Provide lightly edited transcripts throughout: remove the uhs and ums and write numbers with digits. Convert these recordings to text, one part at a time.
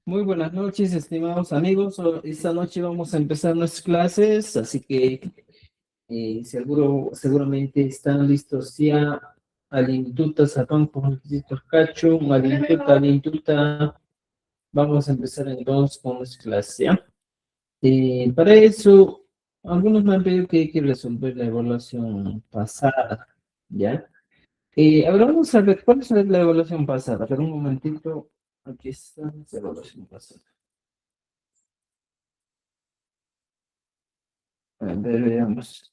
Muy buenas noches, estimados amigos. Esta noche vamos a empezar nuestras clases, así que seguramente están listos ya. Alintuta, Sapán, Pujantito, Cacho, Alintuta, Alintuta. Vamos a empezar entonces con nuestra clase, ¿ya? Para eso, algunos me han pedido que hay que resolver la evaluación pasada, ¿ya? A ver, vamos a ver, ¿cuál es la evaluación pasada? Pero un momentito, aquí está la evaluación pasada. A ver, veamos.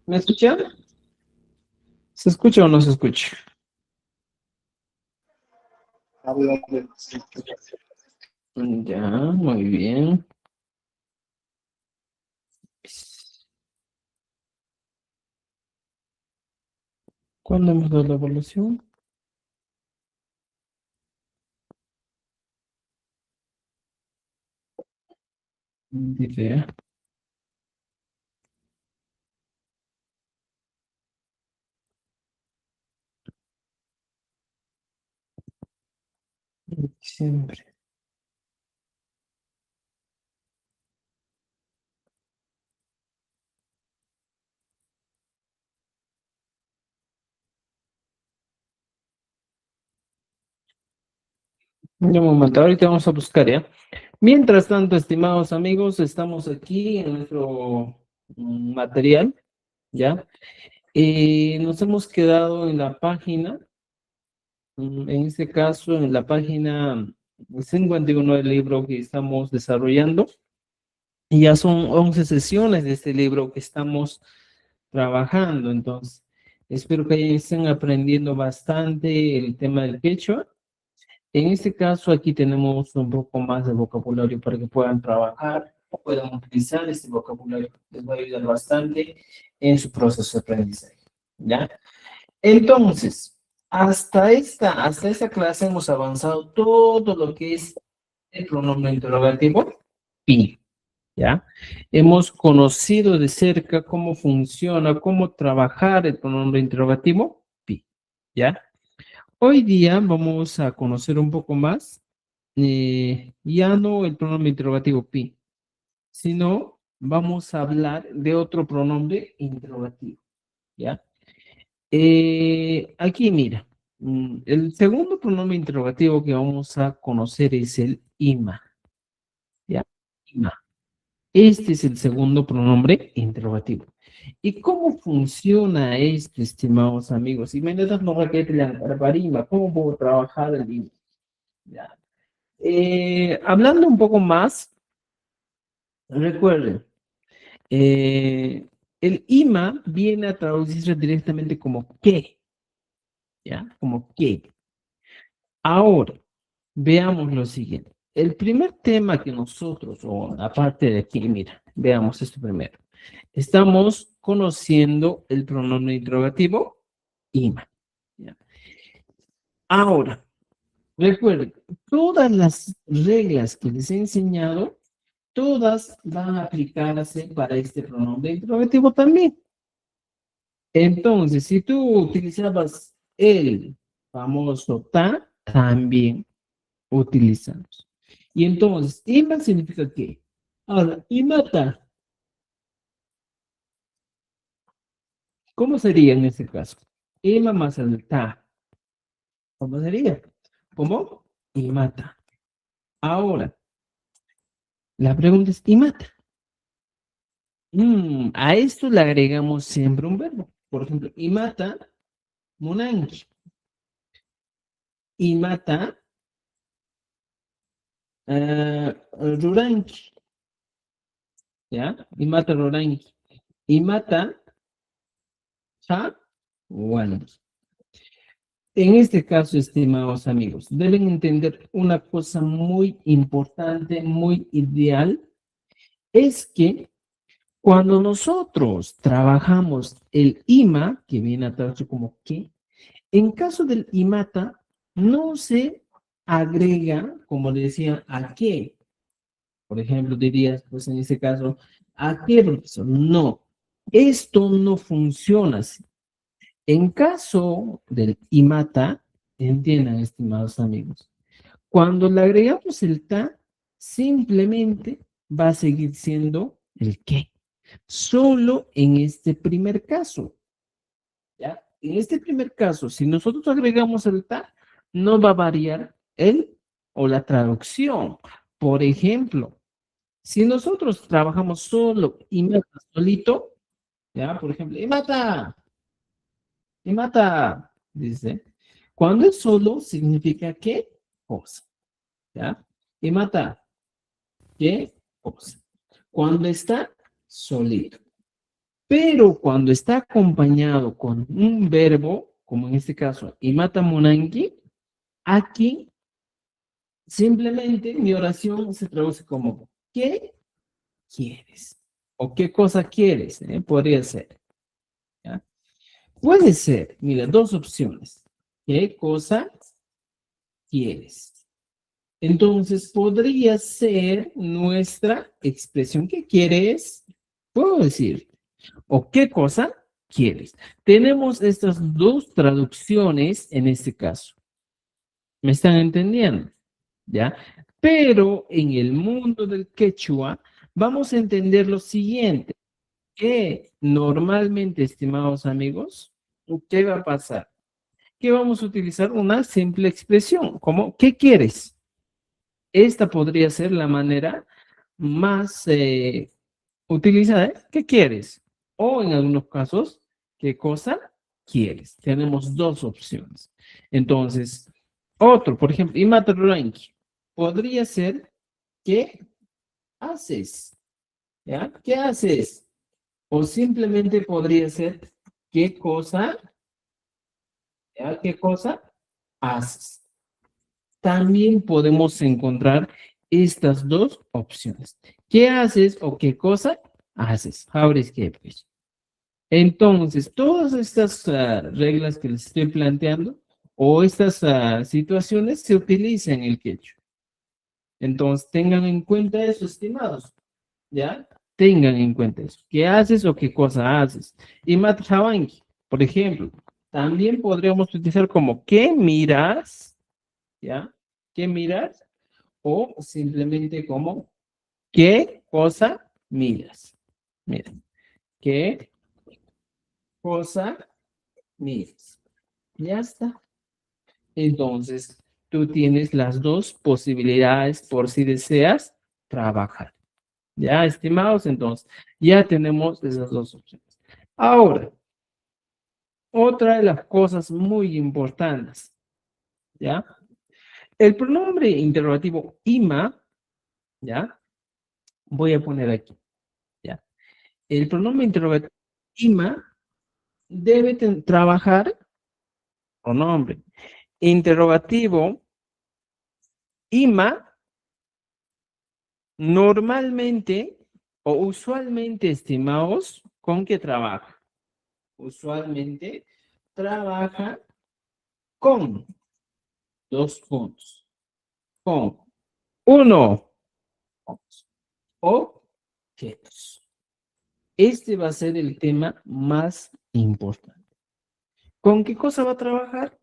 ¿Me escuchan? ¿Se escucha o no se escucha? Ya, muy bien. ¿Cuándo hemos dado la evaluación? Idea. Diciembre. Un momento, ahorita vamos a buscar, ¿ya? Mientras tanto, estimados amigos, estamos aquí en nuestro material, ¿ya? Nos hemos quedado en la página, en este caso, en la página 51 del libro que estamos desarrollando. Y ya son 11 sesiones de este libro que estamos trabajando, entonces espero que estén aprendiendo bastante el tema del quechua. En este caso aquí tenemos un poco más de vocabulario para que puedan trabajar, puedan utilizar este vocabulario, les va a ayudar bastante en su proceso de aprendizaje, ¿ya? Entonces, hasta esta clase hemos avanzado todo lo que es el pronombre interrogativo, pi. ¿Ya? Hemos conocido de cerca cómo funciona, cómo trabajar el pronombre interrogativo, pi, ¿ya? Hoy día vamos a conocer un poco más, ya no el pronombre interrogativo pi, sino vamos a hablar de otro pronombre interrogativo, ¿ya? Aquí mira, el segundo pronombre interrogativo que vamos a conocer es el ima, ¿ya? Ima. Este es el segundo pronombre interrogativo. ¿Y cómo funciona esto, estimados amigos? Y me das no raquete la barbarima, ¿cómo puedo trabajar el IMA? Ya. Hablando un poco más, recuerden, eh, el IMA viene a traducirse directamente como qué, ¿ya? Como qué. Ahora, veamos lo siguiente. El primer tema que nosotros, o aparte de aquí, mira, veamos esto primero. Estamos conociendo el pronombre interrogativo ima. ¿Ya? Ahora, recuerden, todas las reglas que les he enseñado, todas van a aplicarse para este pronombre interrogativo también. Entonces, si tú utilizabas el famoso ta, también utilizamos. Y entonces, ima significa qué. Ahora, imata, ¿cómo sería en este caso? Ima más el ta. ¿Cómo sería? ¿Cómo? Y mata. Ahora, la pregunta es, ¿y mata? A esto le agregamos siempre un verbo. Por ejemplo, y mata, monanki. Y mata, ruranki. ¿Ya? Y mata, ruranki. Y mata, cha, wanki. En este caso, estimados amigos, deben entender una cosa muy importante, muy ideal, es que cuando nosotros trabajamos el IMA, que viene a traducir como que, en caso del IMATA, no se agrega, como le decía, a qué. Por ejemplo, dirías, pues en este caso, ¿a qué, profesor? No, esto no funciona así. En caso del imata, entiendan, estimados amigos, cuando le agregamos el ta, simplemente va a seguir siendo el que. Solo en este primer caso, ¿ya? En este primer caso, si nosotros agregamos el ta, no va a variar el o la traducción. Por ejemplo, si nosotros trabajamos solo y mata solito, ¿ya? Por ejemplo, y mata, dice. Cuando es solo, significa qué cosa, ¿ya? Y mata, ¿qué cosa? Cuando está solito. Pero cuando está acompañado con un verbo, como en este caso, y mata monanki, aquí simplemente mi oración se traduce como ¿qué quieres? ¿O qué cosa quieres? Podría ser, ¿ya? Puede ser, mira, dos opciones. ¿Qué cosa quieres? Entonces podría ser nuestra expresión. ¿Qué quieres? Puedo decir, ¿o qué cosa quieres? Tenemos estas dos traducciones en este caso. ¿Me están entendiendo? ¿Ya? Pero en el mundo del quechua vamos a entender lo siguiente, que normalmente, estimados amigos, ¿qué va a pasar? Que vamos a utilizar una simple expresión, como ¿qué quieres? Esta podría ser la manera más utilizada. ¿Qué quieres? O en algunos casos, ¿qué cosa quieres? Tenemos dos opciones. Entonces, otro, por ejemplo, Imatranki, podría ser ¿qué haces? ¿Ya? ¿Qué haces? O simplemente podría ser ¿qué cosa? ¿Ya? ¿Qué cosa haces? También podemos encontrar estas dos opciones. ¿Qué haces o qué cosa haces? Habres que pues. Entonces, todas estas reglas que les estoy planteando o estas situaciones se utilizan en el quechua. Entonces, tengan en cuenta eso, estimados. ¿Ya? Tengan en cuenta eso. ¿Qué haces o qué cosa haces? Y Matjabanki, por ejemplo, también podríamos utilizar como ¿qué miras? ¿Ya? ¿Qué miras? O simplemente como ¿qué cosa miras? Mira, ¿qué cosa miras? Ya está. Entonces, tú tienes las dos posibilidades por si deseas trabajar. Ya, estimados, entonces, ya tenemos esas dos opciones. Ahora, otra de las cosas muy importantes, ¿ya? El pronombre interrogativo ima, ¿ya? Voy a poner aquí, ¿ya? El pronombre interrogativo ima debe trabajar pronombre. Interrogativo ima normalmente o usualmente, estimados, ¿con qué trabaja? Usualmente trabaja con dos puntos. Con uno, objetos. Este va a ser el tema más importante. ¿Con qué cosa va a trabajar?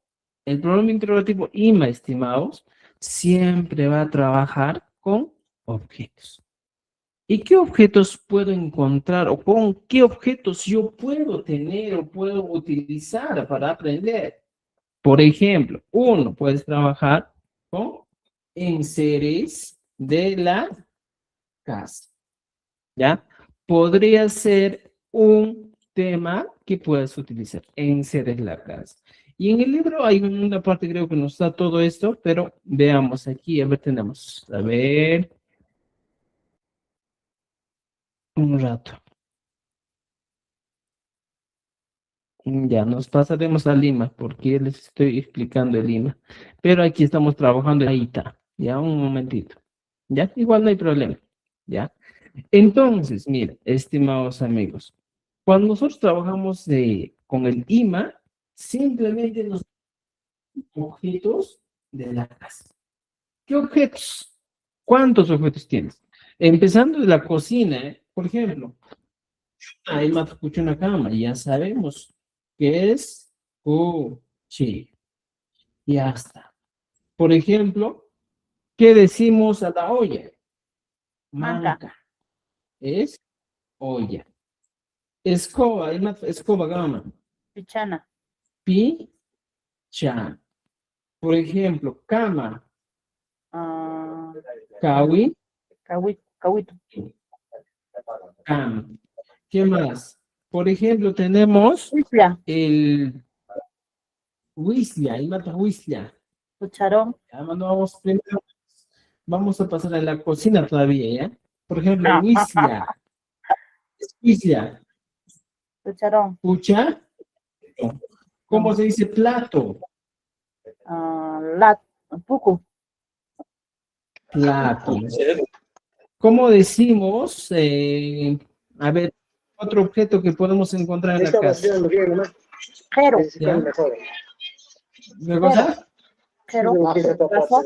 El pronombre interrogativo ima, estimados, siempre va a trabajar con objetos. ¿Y qué objetos puedo encontrar o con qué objetos yo puedo tener o puedo utilizar para aprender? Por ejemplo, uno, puedes trabajar con enseres de la casa, ¿ya? Podría ser un tema que puedas utilizar, enseres la casa. Y en el libro hay una parte, creo que nos da todo esto, pero veamos aquí, a ver, tenemos, a ver, un rato. Ya, nos pasaremos a Lima, porque les estoy explicando el Lima. Pero aquí estamos trabajando en Aita. Ya, un momentito. Ya, igual no hay problema. Ya. Entonces, mira, estimados amigos, cuando nosotros trabajamos con el IMA, simplemente los objetos de la casa. ¿Qué objetos? ¿Cuántos objetos tienes? Empezando de la cocina, por ejemplo, hay más escucha una cama, y ya sabemos que es Cuchi. Ya está. Por ejemplo, ¿qué decimos a la olla? Manca. Manca. Es olla. Escoba, hay una escoba gama. Pichana. Picha. Por ejemplo, cama. Ah, Cawi. Cahuito. Cam. ¿Qué más? Por ejemplo, tenemos Isla. el Huislia, el mata Huislia. Cucharón. Además, no vamos primero, vamos a pasar a la cocina todavía, ¿ya? Por ejemplo, Huislia. Huislia. Cucharón. Pucha. ¿Cómo se dice plato? Lat. Pucu. Plato. ¿Cómo decimos? A ver, otro objeto que podemos encontrar en la casa. Jero. ¿Ya? ¿Qué Jero. cosa? Jero. Vaso.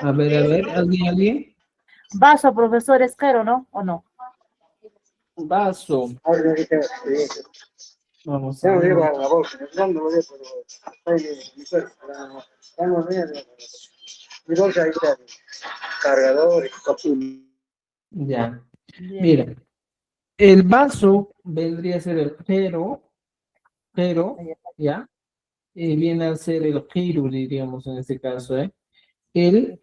A ver, ¿alguien? Vaso, profesor, es jero, ¿no? ¿O no? Vaso. Vamos a ver. Ya. Bien. Mira, el vaso vendría a ser el pero, ¿ya? Viene a ser el giru, diríamos en este caso, ¿eh? El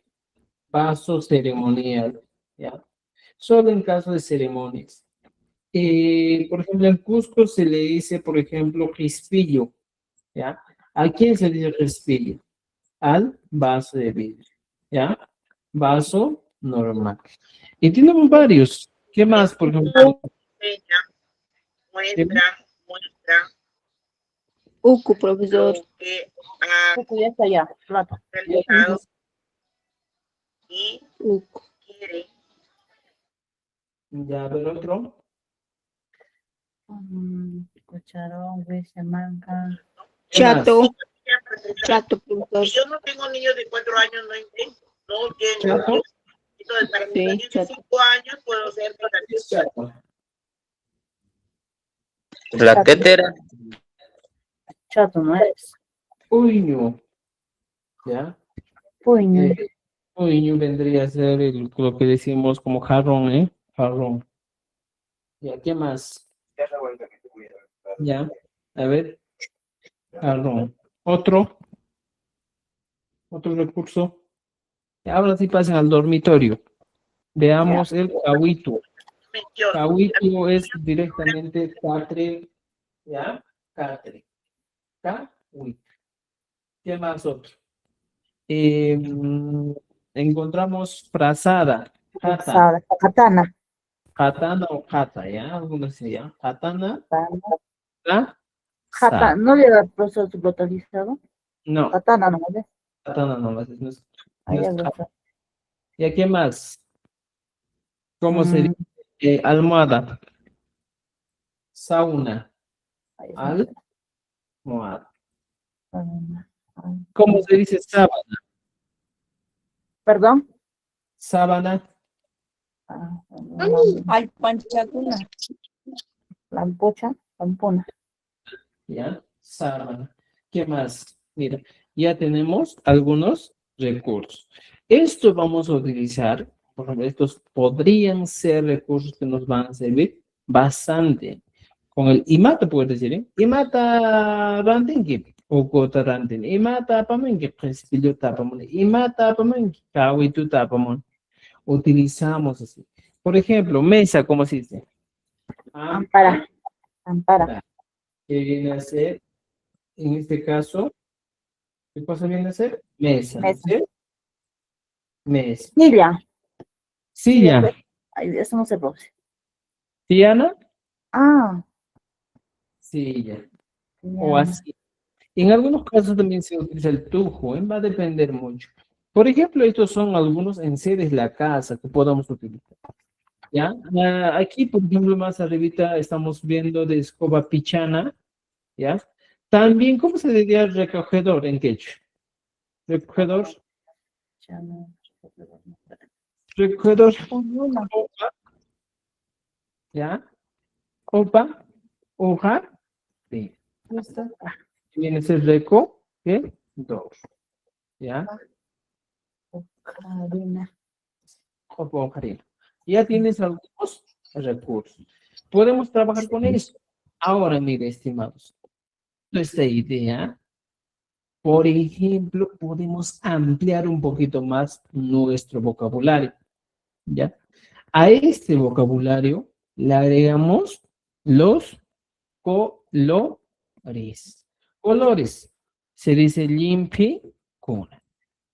vaso ceremonial, ¿ya? Solo en caso de ceremonias. Por ejemplo, en Cusco se le dice, por ejemplo, crispillo, ¿ya? ¿A quién se le dice crispillo? Al vaso de vidrio, ¿ya? Vaso normal. Y tenemos varios. ¿Qué más, por ejemplo? Muestra Uku, profesor. lo que ha Pucu ya está allá. Plato. realizado y Uku. quiere. Ya, a ver otro. Cucharón, huesa, manca. ¿Qué más? Chato. Chato, profesor. Yo no tengo niños de 4 años, no entiendo. No entiendo. ¿Chato? Entonces, para mis Sí, niños de chato. 5 años puedo ser Chato. La tetera. Chato, ¿no es? Puño, ¿ya? Puño. Puño vendría a ser lo que decimos como jarrón, ¿eh? Jarrón. Ya, ¿qué más? Ya, a ver, jarrón. Otro recurso. Ahora sí pasen al dormitorio. Veamos el cahuito. mención. Cahuito es directamente catre, ¿ya? Catre. Cahuito. ¿Qué más otro? Encontramos frazada. Jata. Katana. Katana o jata, ¿ya? Algunos se llama. Katana. Jata. Sa. ¿No lleva el proceso brutalizado? No, Katana, ¿no ves? katana no, no es, no Ahí es algo jata. está. ¿Y a qué más? ¿Cómo se dice? Almohada. Sauna. Ahí está. Almohada. ¿Cómo se dice sábana? ¿Perdón? Sábana. Ay, panchacuna. Lampocha, lampona. ¿Ya? Sábana. ¿Qué más? Mira, ya tenemos algunos recursos. Esto vamos a utilizar, por ejemplo, estos podrían ser recursos que nos van a servir bastante. Con el imata, puedes decir, ¿eh? Imata randengi, o kota randen. Imata pamengi, principio tapamon. Imata pamengi, kawitu tapamon. Utilizamos así. Por ejemplo, mesa, ¿cómo se dice? Ampara. Ampara. Que viene a ser, en este caso, ¿qué cosa viene a ser? Mesa, ¿no es Mesa. cierto? Mesa. Silla. Silla. Ay, eso no se produce. Sillana, Ah, silla. O ya. así. En algunos casos también se utiliza el tujo, ¿eh? Va a depender mucho. Por ejemplo, estos son algunos enseres de la casa que podamos utilizar. ¿Ya? Aquí, por ejemplo, más arribita estamos viendo de escoba pichana, ¿ya? También, ¿cómo se diría recogedor en quechua? Recogedor, recogedor, copa, ¿ya? Copa, hoja, sí. Ya está. Viene a ser reco, ¿qué? Dos. ¿Ya? Ocarina. O Karina. Ya tienes algunos recursos. Podemos trabajar con eso. Ahora, mire, estimados, esta idea, por ejemplo, podemos ampliar un poquito más nuestro vocabulario, ¿ya? A este vocabulario le agregamos los colores. Colores. Se dice limpi kuna.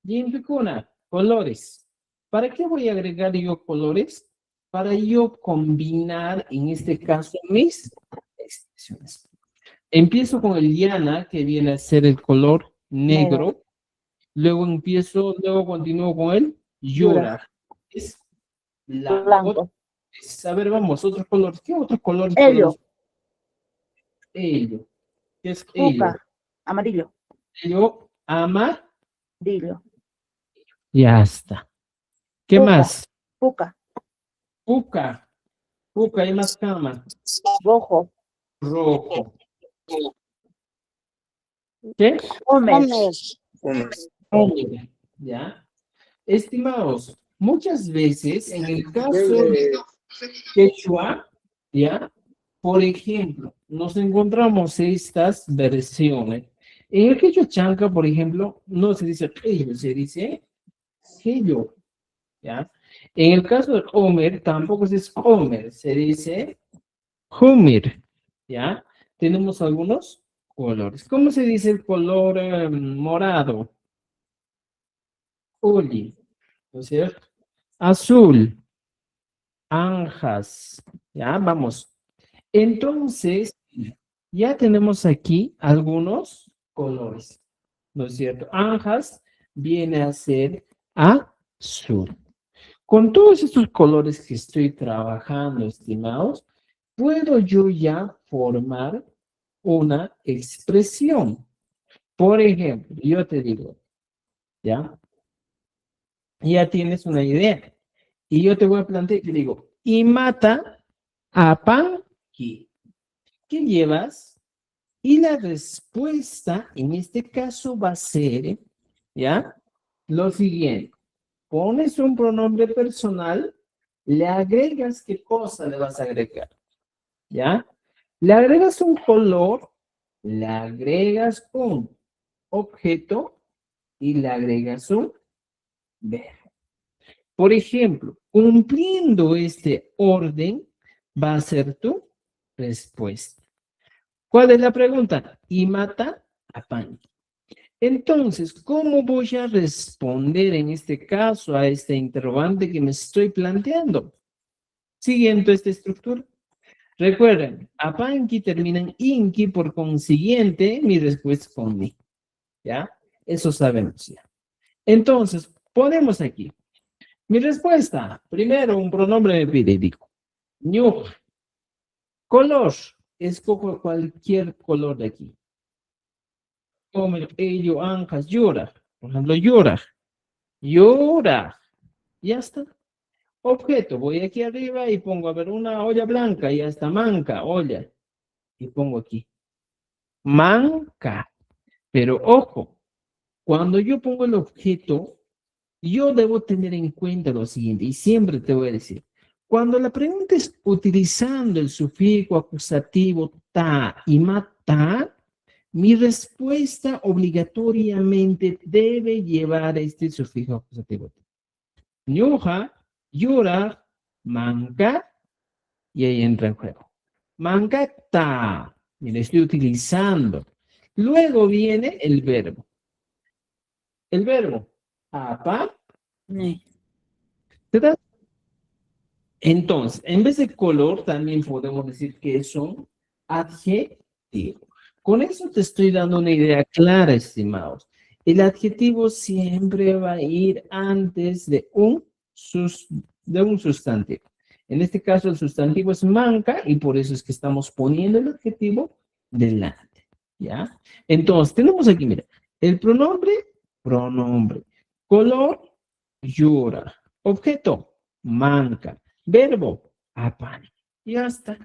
Limpi kuna, colores. ¿Para qué voy a agregar yo colores? Para yo combinar, en este caso, mis expresiones. Empiezo con el llana, que viene a ser el color negro. Luego continúo con el llora. Es blanco. Blanco. A ver, vamos, otros colores. ¿Qué otros colores Helio. podemos? Ello. ¿Qué es ello? Puca. Amarillo. Ello, ama. Dillo. Ya está. ¿Qué Puca. más? Puca. Puca. Puca, hay más cama. Rojo. Rojo. ¿Qué? Homer. Hombre. ¿Ya? Estimados, muchas veces en el caso de quechua, ¿ya? Por ejemplo, nos encontramos estas versiones. En el quechua chanca, por ejemplo, no se dice ello, se dice ello, ¿ya? En el caso de Homer, tampoco se dice Homer, se dice Homer, ¿ya? Tenemos algunos colores. ¿Cómo se dice el color morado? Uli, ¿no es cierto? Azul, anjas, ¿ya? Vamos. Entonces, ya tenemos aquí algunos colores, ¿no es cierto? Anjas viene a ser azul. Con todos estos colores que estoy trabajando, estimados, puedo yo ya formar una expresión. Por ejemplo, yo te digo, ¿ya? Ya tienes una idea. Y yo te voy a plantear, te digo, y mata a Panqui. ¿Qué llevas? Y la respuesta en este caso va a ser, ¿ya? Lo siguiente. Pones un pronombre personal, le agregas, ¿qué cosa le vas a agregar? ¿Ya? Le agregas un color, le agregas un objeto y le agregas un verbo. Por ejemplo, cumpliendo este orden, va a ser tu respuesta. ¿Cuál es la pregunta? Y mata a Panqui. Entonces, ¿cómo voy a responder en este caso a este interrogante que me estoy planteando? Siguiendo esta estructura. Recuerden, a Panqui termina en inqui, por consiguiente, mi respuesta es con mi. ¿Ya? Eso sabemos ya. Entonces, ponemos aquí. Mi respuesta, primero un pronombre me pide, digo, ñu. Color, escojo cualquier color de aquí. Como ello, anjas, llora. Por ejemplo, llora. Llora. Ya está. Objeto, voy aquí arriba y pongo, a ver, una olla blanca, ya está, manca, olla. Y pongo aquí. Manca. Pero ojo, cuando yo pongo el objeto, yo debo tener en cuenta lo siguiente, y siempre te voy a decir, cuando la pregunta es utilizando el sufijo acusativo ta y mata, mi respuesta obligatoriamente debe llevar este sufijo acusativo. Ñuja, llora, manca, y ahí entra en juego. Mancata, y lo estoy utilizando. Luego viene el verbo. El verbo, apa, ¿te das? Entonces, en vez de color, también podemos decir que es un adjetivo. Con eso te estoy dando una idea clara, estimados. El adjetivo siempre va a ir antes de un sustantivo. En este caso, el sustantivo es manca y por eso es que estamos poniendo el adjetivo delante. ¿Ya? Entonces, tenemos aquí, mira, el pronombre. Color, llora. Objeto, manca. Verbo, apan. Ya está.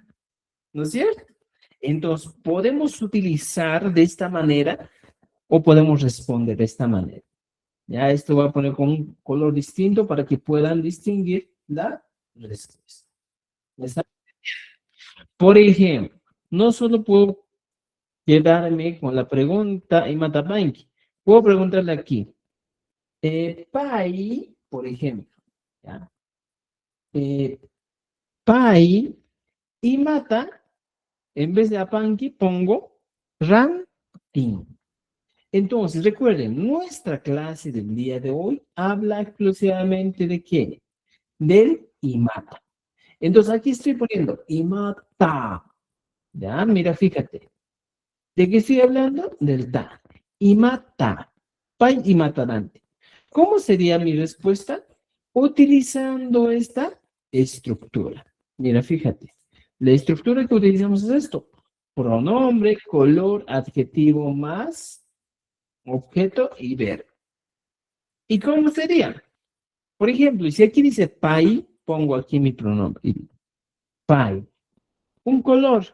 ¿No es cierto? Entonces, podemos utilizar de esta manera o podemos responder de esta manera. Ya esto voy a poner con un color distinto para que puedan distinguir la respuesta. ¿Está? Por ejemplo, no solo puedo quedarme con la pregunta y matapanqui. Puedo preguntarle aquí. Pai, por ejemplo. ¿Ya? Pai y mata, en vez de apanqui, pongo ranting. Entonces, recuerden, nuestra clase del día de hoy habla exclusivamente de qué? Del imata. Entonces, aquí estoy poniendo imata. Ya, mira, fíjate. ¿De qué estoy hablando? Del ta. Imata. Pai y matarante. ¿Cómo sería mi respuesta? Utilizando esta estructura. Mira, fíjate. La estructura que utilizamos es esto. Pronombre, color, adjetivo más objeto y verbo. ¿Y cómo sería? Por ejemplo, si aquí dice pai, pongo aquí mi pronombre. Pai. Un color.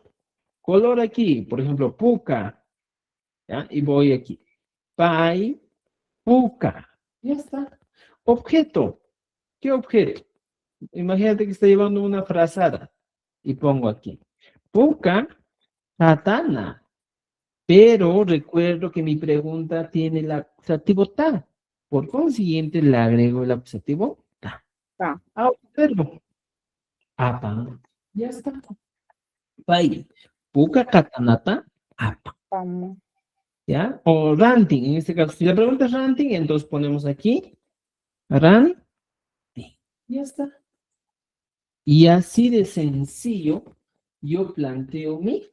Color aquí, por ejemplo, puca. ¿Ya? Y voy aquí. Pai, puca. Ya está. Objeto. ¿Qué objeto? Imagínate que está llevando una frazada. Y pongo aquí. Puca, katana. Pero recuerdo que mi pregunta tiene el acusativo ta. Por consiguiente, le agrego el acusativo ta. Ta. Verbo. Apa. Ya está. Pai. Puka katanata. Apa. Pam. ¿Ya? O ranting. En este caso, si la pregunta es ranting, entonces ponemos aquí. Ranting. Ya está. Y así de sencillo, yo planteo mi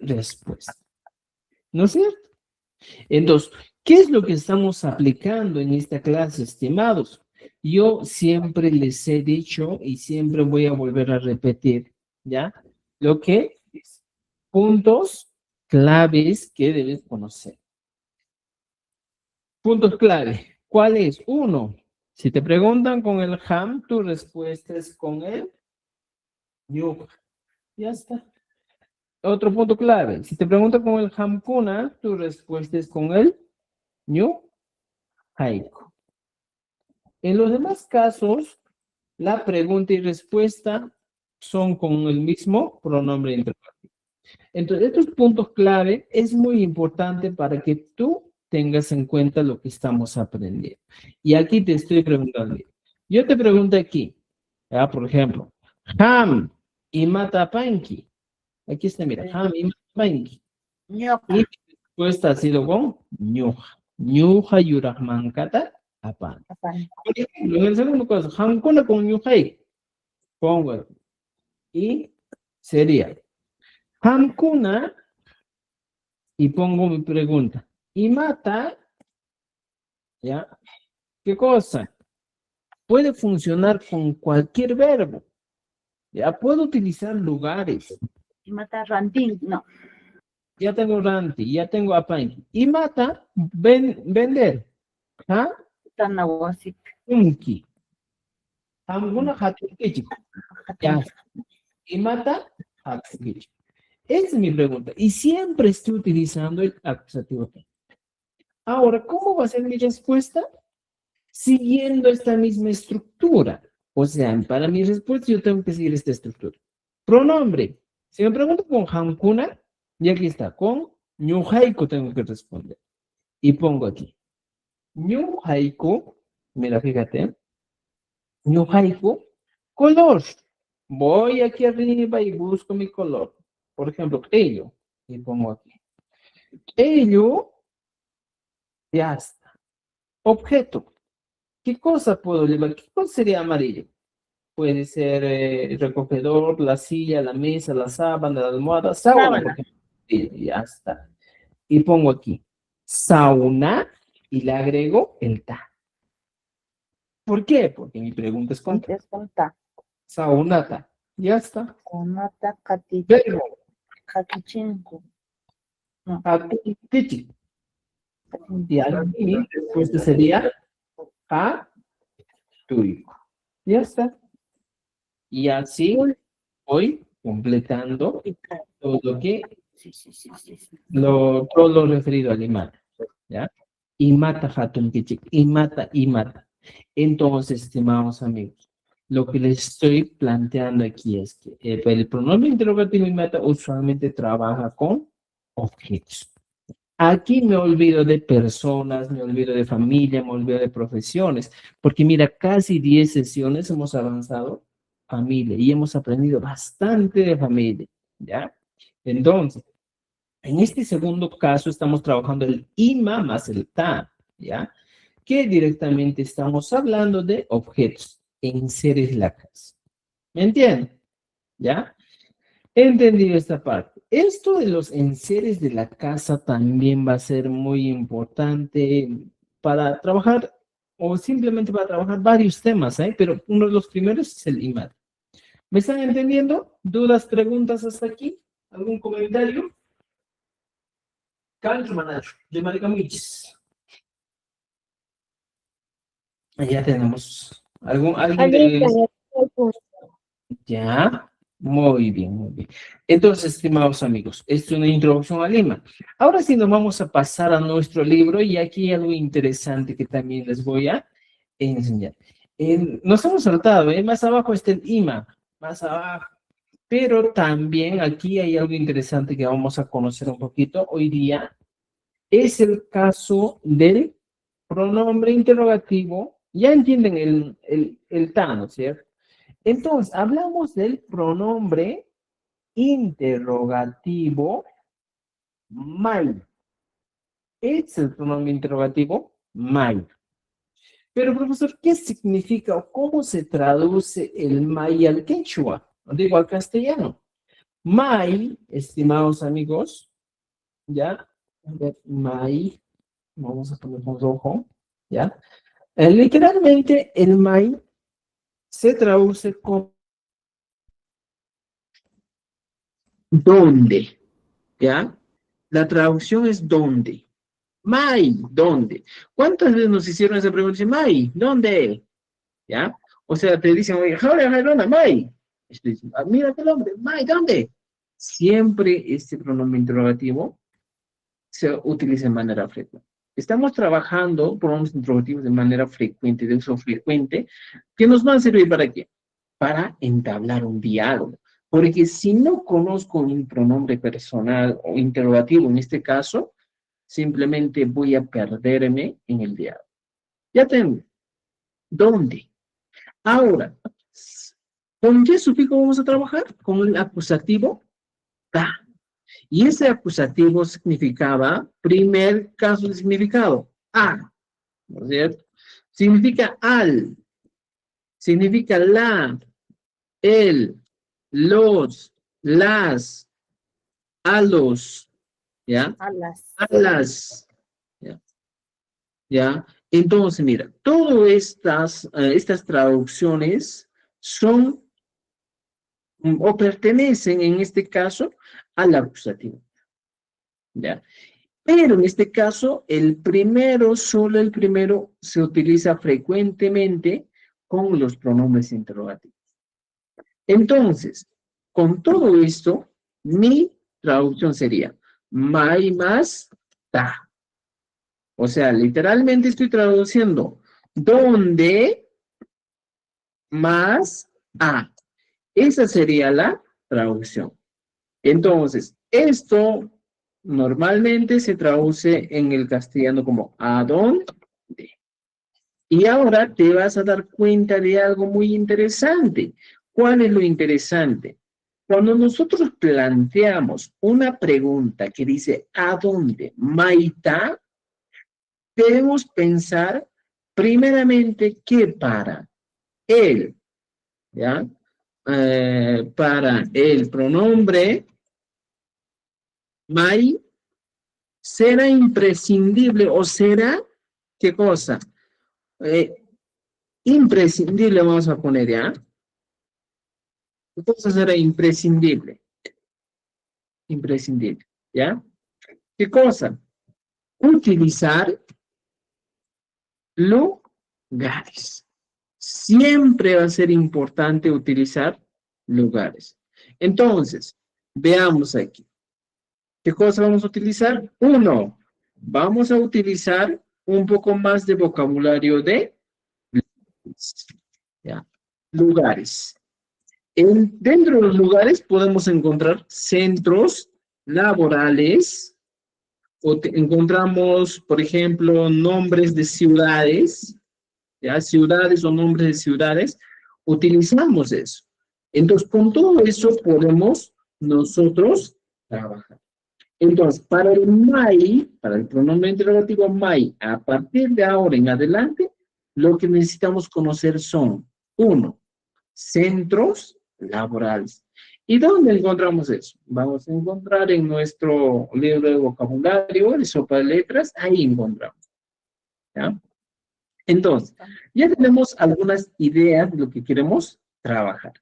respuesta. ¿No es cierto? Entonces, ¿qué es lo que estamos aplicando en esta clase, estimados? Yo siempre les he dicho y siempre voy a volver a repetir, ¿ya? Lo que es puntos claves que debes conocer. Puntos clave. ¿Cuál es? Uno, si te preguntan con el ham, tu respuesta es con el yuca. Ya está. Otro punto clave. Si te preguntan con el hamkuna, tu respuesta es con el ñu haiku. En los demás casos, la pregunta y respuesta son con el mismo pronombre interrogativo. Entonces, estos puntos clave es muy importante para que tú tengas en cuenta lo que estamos aprendiendo. Y aquí te estoy preguntando. Yo te pregunto aquí, ¿ya? Por ejemplo, ham y matapanqui. Aquí está, mira, ham y matapanqui. Ñoca. Y mi respuesta ha sido con ñuja. Ñuja yurahmankata apan. Apan. Por ejemplo, en el segundo caso, hamkuna con ñujay. Pongo aquí. Y sería hamkuna y pongo mi pregunta. Y mata, ¿ya? ¿Qué cosa? Puede funcionar con cualquier verbo. Ya puedo utilizar lugares. Y mata ranting. No. Ya tengo ranti, ya tengo apain. Y mata, vender. ¿Ah? Tanahuasip. Unki. Hamkuna hatukichi. Ya. Y mata, hatukichi. Esa es mi pregunta. Y siempre estoy utilizando el acusativo. Ahora, ¿cómo va a ser mi respuesta? Siguiendo esta misma estructura. O sea, para mi respuesta yo tengo que seguir esta estructura. Pronombre. Si me pregunto con hamkuna, y aquí está, con ñuhaiku tengo que responder. Y pongo aquí. Ñuhaiku, mira, fíjate. Ñuhaiku, color. Voy aquí arriba y busco mi color. Por ejemplo, ello. Y pongo aquí. Ello, ya está. Objeto. ¿Qué cosa puedo llevar? ¿Qué cosa sería amarillo? Puede ser recogedor, la silla, la mesa, la sábana, la almohada, sauna. Sábana. Por ejemplo. Y ya está. Y pongo aquí sauna y le agrego el ta. ¿Por qué? Porque mi pregunta es con Es con ta. saunata. Ya está. Conata kati. Verbo. Kakichinku. Atikichi. Y aquí mi respuesta sería a tuico. Ya está. Y así voy completando todo lo que, Sí. todo lo referido al imata, ¿ya? Imata hatun kichik, imata. Entonces, estimados amigos, lo que les estoy planteando aquí es que el pronombre interrogativo imata usualmente trabaja con objetos. Aquí me olvido de personas, me olvido de familia, me olvido de profesiones, porque mira, casi 10 sesiones hemos avanzado familia y hemos aprendido bastante de familia, ¿ya? Entonces, en este segundo caso estamos trabajando el ima más el ta, ¿ya? Que directamente estamos hablando de objetos, enseres la casa. ¿Me entienden? ¿Ya? He entendido esta parte. Esto de los enseres de la casa también va a ser muy importante para trabajar o simplemente para trabajar varios temas, ¿eh? Pero uno de los primeros es el IMAT. ¿Me están entendiendo? ¿Dudas, preguntas hasta aquí? ¿Algún comentario? Cancho Manacho, de Maricamichis. Ya tenemos. ¿Alguien de... Ya, muy bien, muy bien. Entonces, estimados amigos, esto es una introducción a Lima. Ahora sí nos vamos a pasar a nuestro libro y aquí hay algo interesante que también les voy a enseñar. Nos hemos saltado, más abajo está el IMA, más abajo. Pero también aquí hay algo interesante que vamos a conocer un poquito hoy día. Es el caso del pronombre interrogativo. Ya entienden el ta, ¿no es cierto? Entonces, hablamos del pronombre interrogativo my. Es el pronombre interrogativo my. Pero, profesor, ¿qué significa o cómo se traduce el my al quechua? Digo, al castellano. My, estimados amigos, ¿ya? A ver, my, vamos a ponernos ojo, ¿ya? Literalmente, el my se traduce como ¿dónde? ¿Ya? La traducción es ¿dónde? May, ¿dónde? ¿Cuántas veces nos hicieron esa pregunta? Dicen, May, ¿dónde? ¿Ya? O sea, te dicen, oye, Jairona, May. Mira el hombre, May, ¿dónde? Siempre este pronombre interrogativo se utiliza de manera frecuente. Estamos trabajando pronombres interrogativos de manera frecuente, de uso frecuente, que nos van a servir para qué? Para entablar un diálogo. Porque si no conozco un pronombre personal o interrogativo, en este caso, simplemente voy a perderme en el diálogo. Ya tengo. ¿Dónde? Ahora, ¿con qué sufijo vamos a trabajar? Con el acusativo da. Y ese acusativo significaba, primer caso de significado, a, ¿no es cierto? Significa al, significa la, el, los, las, a los, ¿ya? Alas. A las, ¿ya? ¿Ya? Entonces, mira, todas estas traducciones son o pertenecen en este caso al acusativo, ¿ya? Pero en este caso, el primero, solo el primero, se utiliza frecuentemente con los pronombres interrogativos. Entonces, con todo esto, mi traducción sería mai más ta. O sea, literalmente estoy traduciendo donde más a. Esa sería la traducción. Entonces, esto normalmente se traduce en el castellano como ¿a dónde? Y ahora te vas a dar cuenta de algo muy interesante. ¿Cuál es lo interesante? Cuando nosotros planteamos una pregunta que dice ¿a dónde? Maita, debemos pensar primeramente que para él, ¿ya? Para el pronombre mai será imprescindible o será, ¿qué cosa? Imprescindible vamos a poner, ¿ya? Entonces será imprescindible. Imprescindible, ¿ya? ¿Qué cosa? Utilizar lugares. Siempre va a ser importante utilizar lugares. Entonces, Veamos aquí. ¿Qué cosa vamos a utilizar? Uno, vamos a utilizar un poco más de vocabulario de ¿ya? Lugares. Dentro de los lugares podemos encontrar centros laborales, o encontramos, por ejemplo, nombres de ciudades, ¿ya? Ciudades o nombres de ciudades, utilizamos eso. Entonces, con todo eso podemos nosotros trabajar. Entonces, para el MAI, para el pronombre interrogativo MAI, a partir de ahora en adelante, lo que necesitamos conocer son, uno, centros laborales. ¿Y dónde encontramos eso? Vamos a encontrar en nuestro libro de vocabulario, el sopa de letras, ahí encontramos. ¿Ya? Entonces, ya tenemos algunas ideas de lo que queremos trabajar.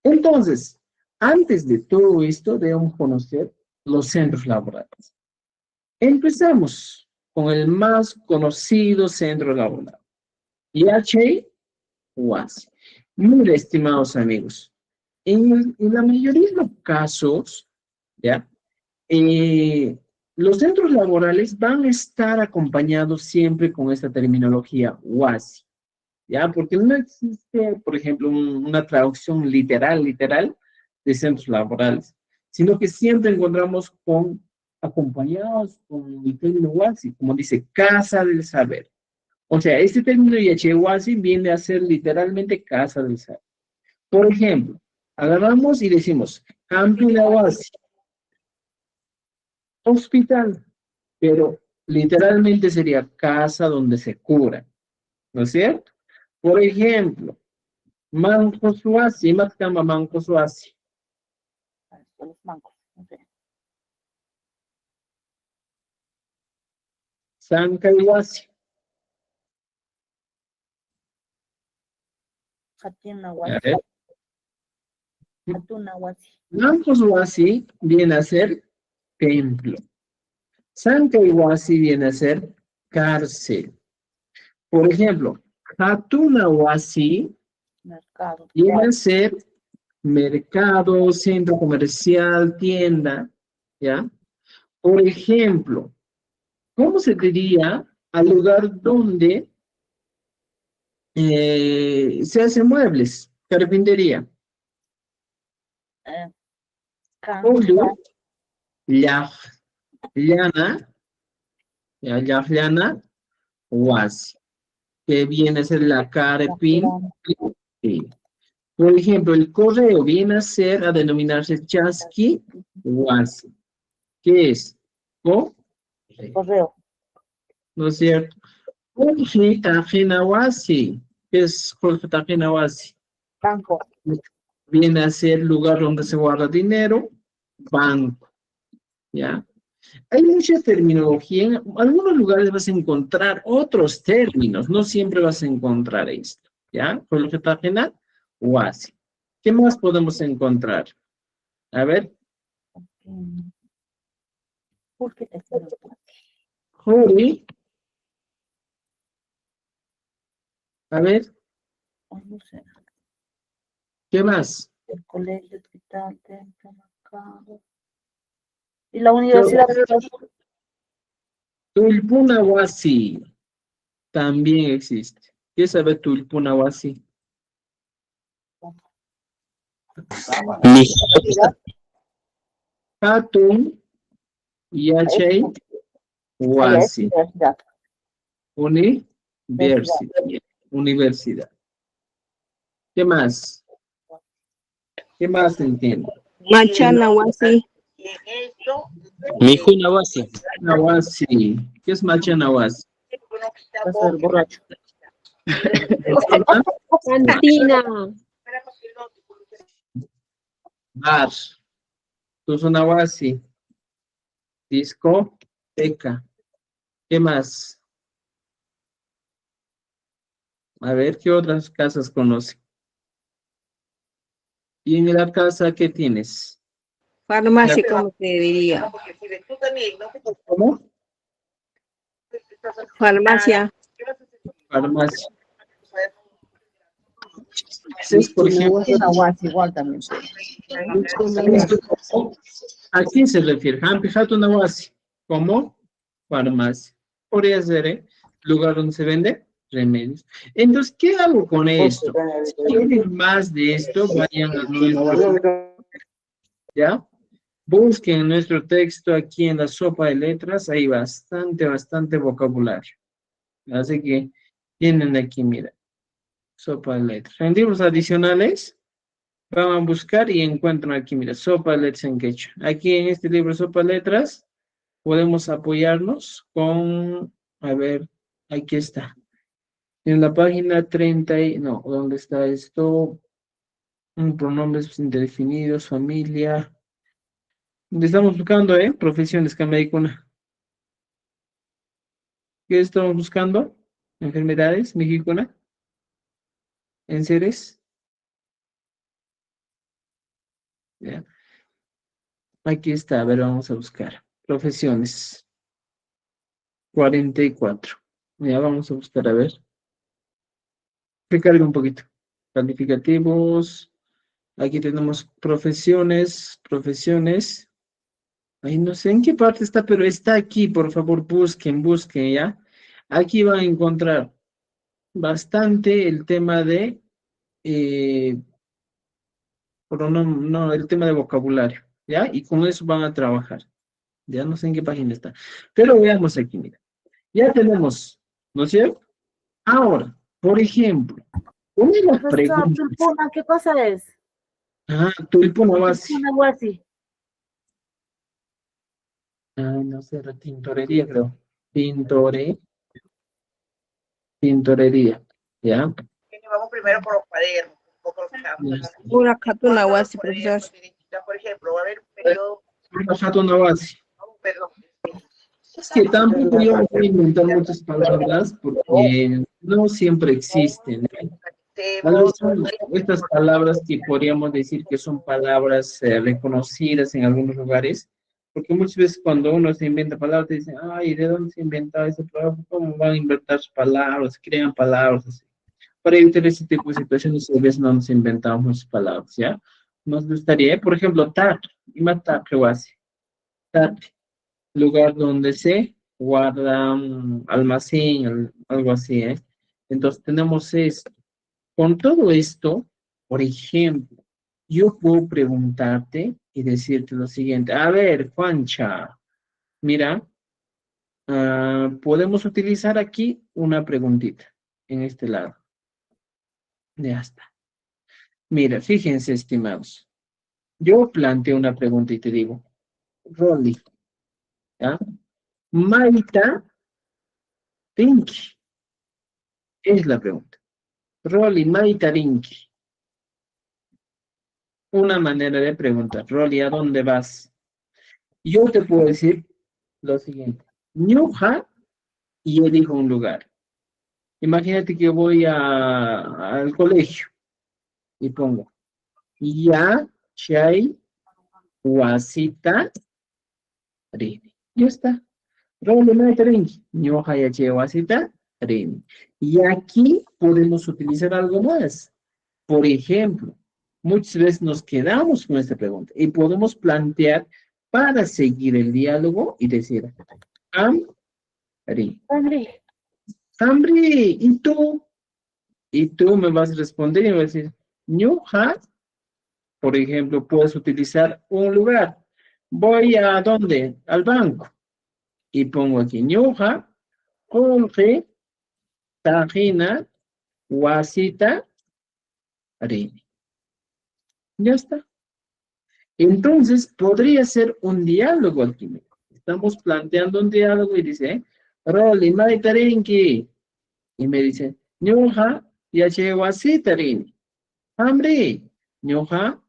Entonces, antes de todo esto, debemos conocer los centros laborales. Empezamos con el más conocido centro laboral, IHE UASI. Mire, estimados amigos, en la mayoría de los casos, ¿ya? Los centros laborales van a estar acompañados siempre con esta terminología UASI, ¿ya? Porque no existe, por ejemplo, una traducción literal de centros laborales, sino que siempre encontramos acompañados con el término UASI, como dice, Casa del Saber. O sea, este término IHE-UASI viene a ser literalmente Casa del Saber. Por ejemplo, agarramos y decimos, Campina UASI, hospital, pero literalmente sería casa donde se cura, ¿no es cierto? Por ejemplo, Manco Suasi, Matcama Manco Suasi. Los mancos. No sé. Sancayhuasi. Hatinahuasi. Hatunahuasi. Manco Suasi viene a ser templo. Sancayhuasi viene a ser cárcel. Por ejemplo, Hatunahuasi Mercado. viene a ser mercado, centro comercial, tienda, ¿ya? Por ejemplo, ¿cómo se diría al lugar donde se hacen muebles? Carpintería. Pollo, llana, huasi, que viene a ser la carpintería. Por ejemplo, el correo viene a denominarse chasqui huasi. ¿Qué es? Correo. ¿No es cierto? Jorge Tajinawasi. ¿Qué es Jorge Tajinawasi? Banco. Viene a ser lugar donde se guarda dinero, banco. ¿Ya? Hay mucha terminología. En algunos lugares vas a encontrar otros términos. No siempre vas a encontrar esto. ¿Ya? Jorge Tajinawasi. ¿Qué más podemos encontrar? A ver. ¿Por qué te quiero? Jori. A ver, No sé. ¿qué más? El colegio, hospital, templo, mercado. Y la universidad. Tulpunawasi también existe. ¿Qué sabe Tulpunawasi? Hatun Yachay Wasi. Universidad. ¿Qué más? ¿Qué más entiendo? Machanahuasi. Y en esto, Mijunawasi. Nawasi. ¿Qué es Machanawasi? uno que está Va a ser borracho. Cantina. Bar. Tusunawasi. Discoteca. ¿Qué más? A ver, ¿qué otras casas conoce? ¿Y en la casa qué tienes? Farmacia, ¿cómo te diría? porque si tú también, ¿no? ¿Cómo? Farmacia. Farmacia. Entonces, por ejemplo, Nahuatl igual también. ¿a quién se refiere? Hampi Hatunawasi, como farmacia. Podría ser, lugar donde se vende remedios. Entonces, ¿qué hago con esto? Si quieren más de esto, vayan a nuestro, ¿ya? Busquen nuestro texto aquí en la sopa de letras, hay bastante vocabulario. Así que tienen aquí, mira, sopa de letras. En libros adicionales, van a buscar y encuentran aquí, mira, sopa de letras en quechua. Aquí en este libro, sopa de letras, podemos apoyarnos con, a ver, aquí está. En la página 30, no, ¿dónde está esto? Pronombres indefinidos, familia. Estamos buscando, profesiones, Cameicuna. ¿Qué estamos buscando? Enfermedades, Mexicuna. En seres. Ya. Aquí está, a ver, vamos a buscar. Profesiones. 44. Ya vamos a buscar, a ver. Recarga un poquito. Calificativos. Aquí tenemos profesiones. Ay, no sé en qué parte está, pero está aquí, por favor, busquen, ¿ya? Aquí van a encontrar bastante el tema de, el tema de vocabulario, ¿ya? Y con eso van a trabajar. Ya no sé en qué página está. Pero veamos aquí, mira. Ya tenemos, ¿no es cierto? Ahora, por ejemplo, una de las Profesor, preguntas. tulpuna, ¿qué cosa es? Tulpunawasi. Nahuatl. No sé, la tintorería, creo. Tintorería, ¿ya? Vamos primero por los cuadernos, un poco lo que estamos Ya. hablando. Pura Katuna Los Wasi, profesor. cuadernos, por ejemplo, va a haber un periodo, Hatunawasi. perdón, Es que tampoco yo voy a inventar muchas palabras porque no siempre existen. Tal vez son estas palabras que podríamos decir que son palabras reconocidas en algunos lugares, porque muchas veces cuando uno se inventa palabras, te dicen, ay, ¿de dónde se inventó esa palabra? ¿Cómo van a inventar palabras? Crean palabras así. Para evitar ese tipo de situaciones, a veces no nos inventamos muchas palabras, ¿ya? Nos gustaría, por ejemplo, tat, imata, tat, lugar donde se guarda almacén, algo así, ¿eh? Entonces tenemos esto. Con todo esto, por ejemplo, yo puedo preguntarte y decirte lo siguiente. A ver, Juancha, mira, podemos utilizar aquí una preguntita en este lado. Ya está. Mira, fíjense, estimados. Yo planteo una pregunta y te digo, Rolly, ¿ya? Maita Tinky. Es la pregunta. Rolly, Maita Tinky. Una manera de preguntar. Rolly, ¿a dónde vas? Yo te puedo decir lo siguiente. Ñuja, y elijo un lugar. Imagínate que voy al colegio y pongo ya, chay, wasita, rini. Ya está. Probablemente rini. Ñuja, ya, chay, wasita, rini. Y aquí podemos utilizar algo más. Por ejemplo, muchas veces nos quedamos con esta pregunta y podemos plantear para seguir el diálogo y decir, ri. Hombre, Hambre, ¿y tú? Y tú me vas a responder y me vas a decir, ñuja, por ejemplo, puedes utilizar un lugar. Voy a dónde? Al banco. Y pongo aquí, ñuja, Jorge, Tajina, Wasita, Rini. Ya está. Entonces, podría ser un diálogo aquí. Estamos planteando un diálogo y dice, Rolly, Maitarinki. Y me dice, ñuja, yache wasita rini. Hambre, ñuja,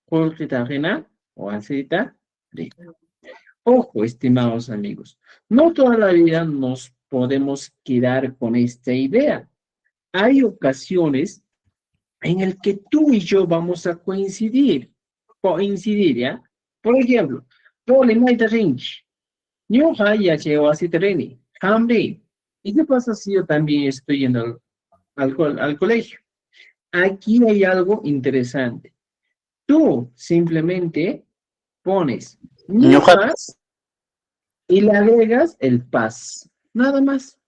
Jorge Tajina, Wasita rini. Ojo, estimados amigos, no toda la vida nos podemos quedar con esta idea. Hay ocasiones en el que tú y yo vamos a coincidir, ¿ya? Por ejemplo, Rolly Maita Rinch, Ñuja ya llegó a Citreni, Hambre. ¿Y qué pasa si yo también estoy yendo al colegio? aquí hay algo interesante. Tú simplemente pones ñujas y le agregas el pas. Nada más.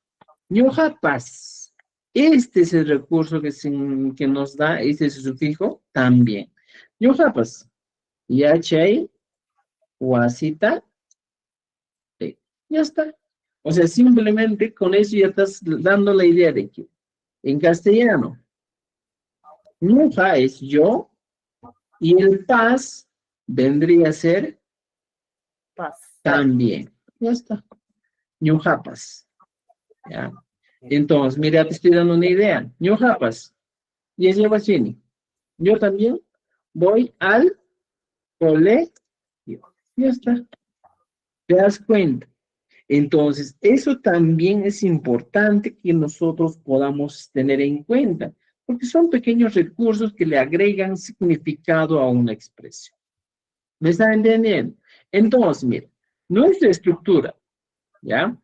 Ñuja pas. Este es el recurso que nos da, este es el sufijo también. Ñuja pas. Yachay, wasita, ya está. O sea, simplemente con eso ya estás dando la idea de que en castellano, ñuja es yo y el pas vendría a ser Paz. también. Ya está. Ñujapas. ¿Ya? Entonces, mira, te estoy dando una idea. Ñujapas. Y es Yabachini. Yo también voy al colegio. Ya está. ¿Te das cuenta? Entonces, eso también es importante que nosotros podamos tener en cuenta, porque son pequeños recursos que le agregan significado a una expresión. ¿Me están entendiendo? Entonces, mira, nuestra estructura, ¿ya?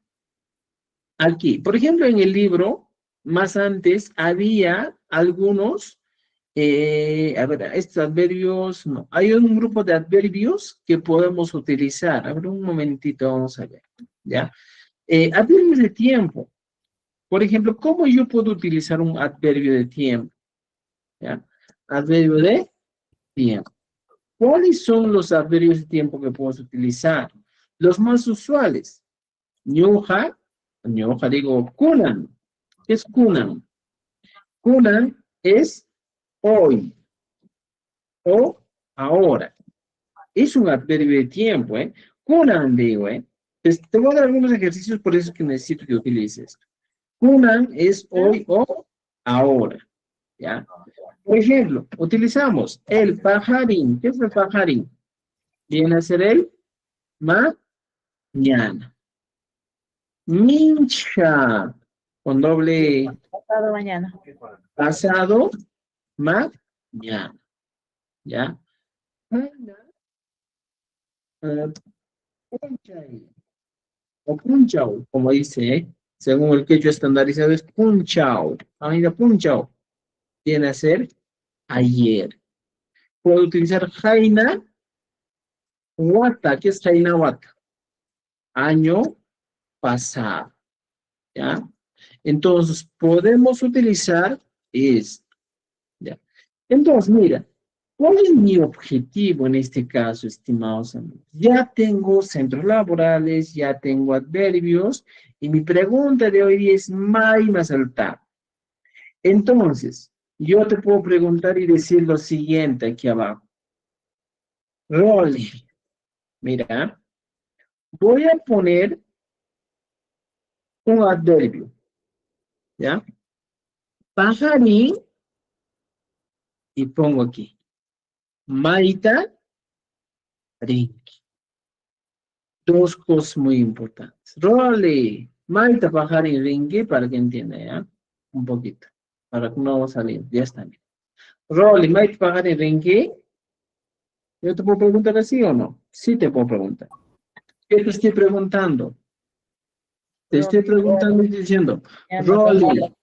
Aquí, por ejemplo, en el libro, más antes, había algunos, a ver, estos adverbios, no, hay un grupo de adverbios que podemos utilizar. A ver, un momentito, vamos a ver, ¿ya? Adverbios de tiempo. Por ejemplo, ¿cómo yo puedo utilizar un adverbio de tiempo? ¿Ya? Adverbio de tiempo. ¿Cuáles son los adverbios de tiempo que puedo utilizar? Los más usuales. Ñuja, digo, kunan. ¿Qué es kunan? Kunan es hoy o ahora. Es un adverbio de tiempo, ¿eh? Kunan, digo, ¿eh? Pues te voy a dar algunos ejercicios, por eso es que necesito que utilices. Kunan es hoy o ahora, ¿ya? Por ejemplo, utilizamos el pajarín. ¿Qué es el pajarín? Viene a ser el mañana. Mincha, con doble Pasado mañana. pasado, mañana, ¿ya? Punchay, o punchao, como dice, ¿eh? Según el quechua estandarizado es punchao. Mira, punchao viene a ser ayer. Puedo utilizar jaina wata. ¿Qué es jaina wata? Año pasado, ¿ya? Entonces, podemos utilizar esto, ¿ya? Entonces, mira, ¿cuál es mi objetivo en este caso, estimados amigos? Ya tengo centros laborales, ya tengo adverbios, y mi pregunta de hoy es más saltar. Entonces, yo te puedo preguntar y decir lo siguiente aquí abajo. Rolly, mira, voy a poner un adverbio, ¿ya? Pajarín, y pongo aquí, Maita, Rinki. Dos cosas muy importantes. Rolly, Maita, Pajarín, Rinki, para que entienda, ¿ya? Un poquito, para que no vamos a salir, ya está bien. Rolly, Maita, Pajarín, Rinki. ¿Yo te puedo preguntar así o no? Sí te puedo preguntar. ¿Qué te estoy preguntando? Te estoy preguntando y diciendo, Rolly,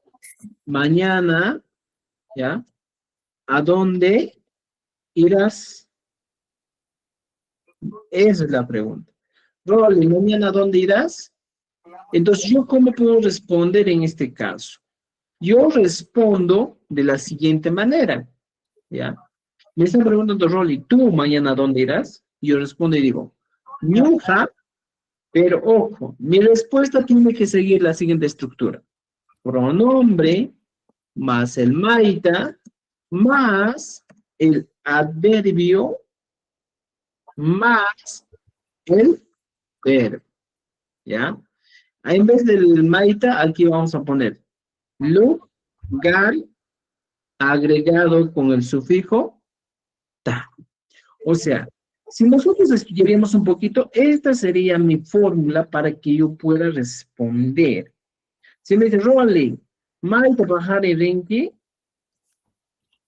mañana, ¿ya? ¿A dónde irás? Esa es la pregunta. Rolly, mañana, ¿a dónde irás? Entonces, ¿yo cómo puedo responder en este caso? Yo respondo de la siguiente manera, ¿ya? Me están preguntando, Rolly, ¿tú mañana a dónde irás? Yo respondo y digo, ñuja, pero ojo, mi respuesta tiene que seguir la siguiente estructura. Pronombre más el maita más el adverbio más el verbo, ¿ya? En vez del maita, aquí vamos a poner lugar agregado con el sufijo ta. O sea, si nosotros estudiaríamos un poquito, esta sería mi fórmula para que yo pueda responder. Si me dice, Rolly, maita bajare renki,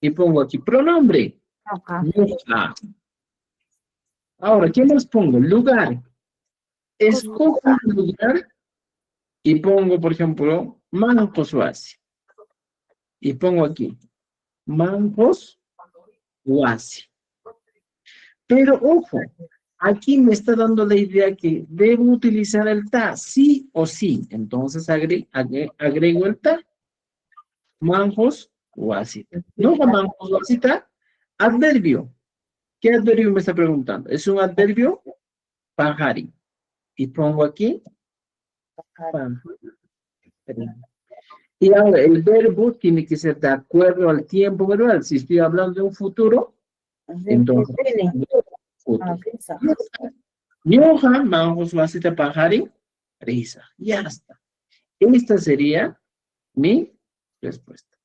y pongo aquí pronombre. Ajá. Ñuja. Ahora, ¿qué más pongo? Lugar. Escojo un lugar y pongo, por ejemplo, Mano Cosuazi. Y pongo aquí, manjos, wasi. Pero ojo, aquí me está dando la idea que debo utilizar el ta, sí o sí. Entonces agrego el ta. Manjos, wasita. No manjos, wasita. Adverbio. ¿Qué adverbio me está preguntando? Es un adverbio pajari. Y pongo aquí pajari. Y ahora el verbo tiene que ser de acuerdo al tiempo verbal. Si estoy hablando de un futuro, entonces futuro. Nyoha, manjos, wasita, pajari, risa. Ya está. Esta sería mi respuesta.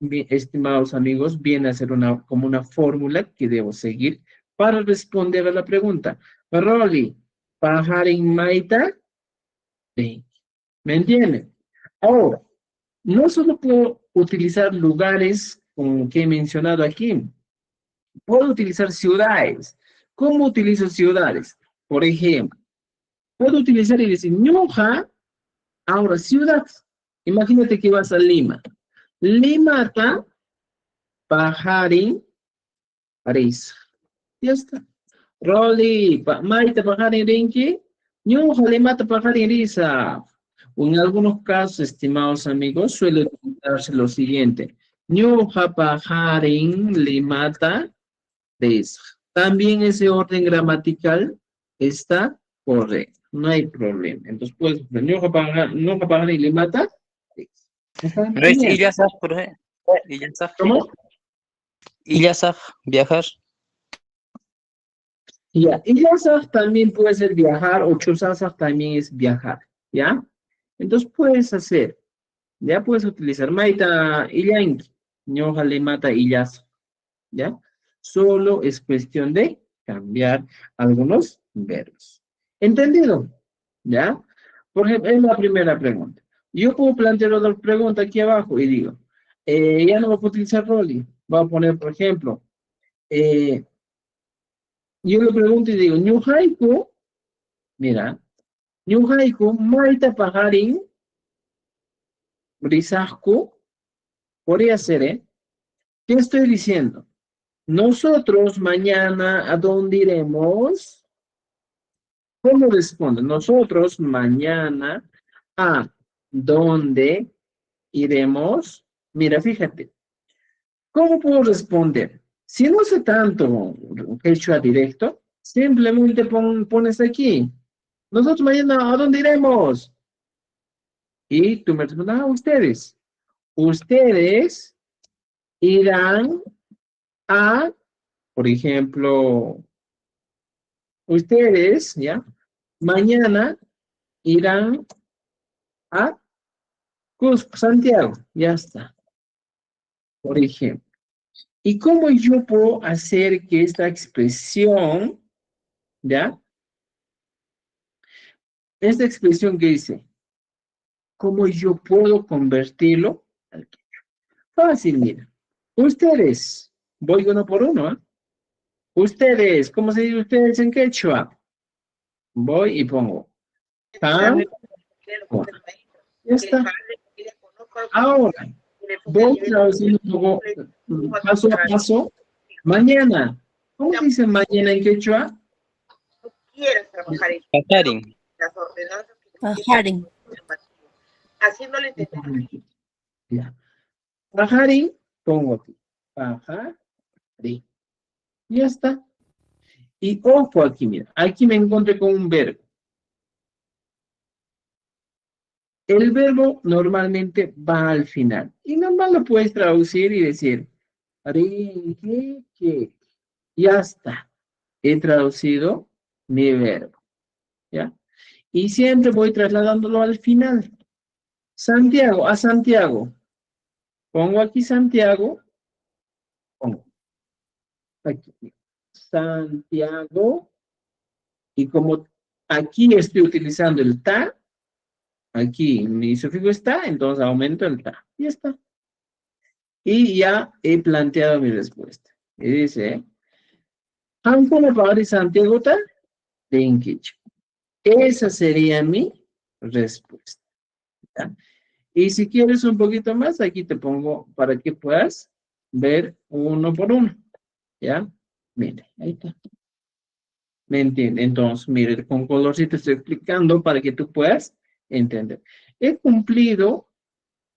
Estimados amigos, viene a ser como una fórmula que debo seguir para responder a la pregunta. Rolly, pajarin maita, sí. ¿Me entienden? Ahora, no solo puedo utilizar lugares como que he mencionado aquí, puedo utilizar ciudades. ¿Cómo utilizo ciudades? Por ejemplo, puedo utilizar y decir, Ñuja, ahora ciudad. Imagínate que vas a Lima. Limata, pajarin, París. Ya está. Rolly, maita pajarin rinki, Ñuja, limata pajarin risa. O en algunos casos, estimados amigos, suele utilizarse lo siguiente. Ñuja pajarin limata risa. También ese orden gramatical está correcto. No hay problema. Entonces, pues, Ñuja pajarin limata risa. No es İlyasaf, profe. İlyasaf. ¿Cómo? İlyasaf, viajar. Ya, Ilyasaf también puede ser viajar, o Chusasaf también es viajar, ¿ya? Entonces puedes hacer, ya puedes utilizar Maita Ilyanki, Ñoja le mata Ilyasaf, ¿ya? Solo es cuestión de cambiar algunos verbos. ¿Entendido? ¿Ya? Por ejemplo, es la primera pregunta. Yo puedo plantear otra pregunta aquí abajo y digo, ya no voy a utilizar Rolly, voy a poner, por ejemplo, yo le pregunto y digo, Ñuhaiku, mira, Ñuhaiku, Maita Pajarin, Brisasku, podría ser, ¿eh? ¿Qué estoy diciendo? Nosotros mañana, ¿a dónde iremos? ¿Cómo respondo? Nosotros mañana, ¿a dónde iremos? Mira, fíjate, ¿cómo puedo responder? Si no sé tanto quechua directo, simplemente pones aquí. Nosotros mañana, ¿a dónde iremos? Y tú me respondes, ustedes. Ustedes irán a, por ejemplo, ustedes, ¿ya? Mañana irán a Cusco, Santiago. Ya está. Por ejemplo. ¿Y cómo yo puedo hacer que esta expresión, ¿ya? Esta expresión que dice, ¿cómo yo puedo convertirlo al quechua? Fácil, mira. Ustedes, voy uno por uno, ¿eh? Ustedes, ¿cómo se dice ustedes en quechua? Voy y pongo. ¿Ah? Ya está. Ahora, voy traduciendo un poco paso a paso. Mañana. ¿Cómo se dice mañana en quechua? Quieres trabajar en Pajarin. las ordenanzas que Pajarin. haciéndole entender. Ya. Pajarín, pongo aquí. Pajarín. Ya está. Y ojo aquí, mira. Aquí me encontré con un verbo. El verbo normalmente va al final. Y normal lo puedes traducir y decir, ya está. He traducido mi verbo. ¿Ya? Y siempre voy trasladándolo al final. Santiago, a Santiago. Pongo aquí Santiago. Pongo aquí. Santiago. Y como aquí estoy utilizando el ta, aquí mi sufijo está, entonces aumento el ta. Y ya está. Y ya he planteado mi respuesta. Y dice, ¿Ancona para Santiago ta? Esa sería mi respuesta. ¿Ya? Y si quieres un poquito más, aquí te pongo para que puedas ver uno por uno. ¿Ya? Mire, ahí está. ¿Me entiende? Entonces, mire, con colorcito estoy explicando para que tú puedas entender. He cumplido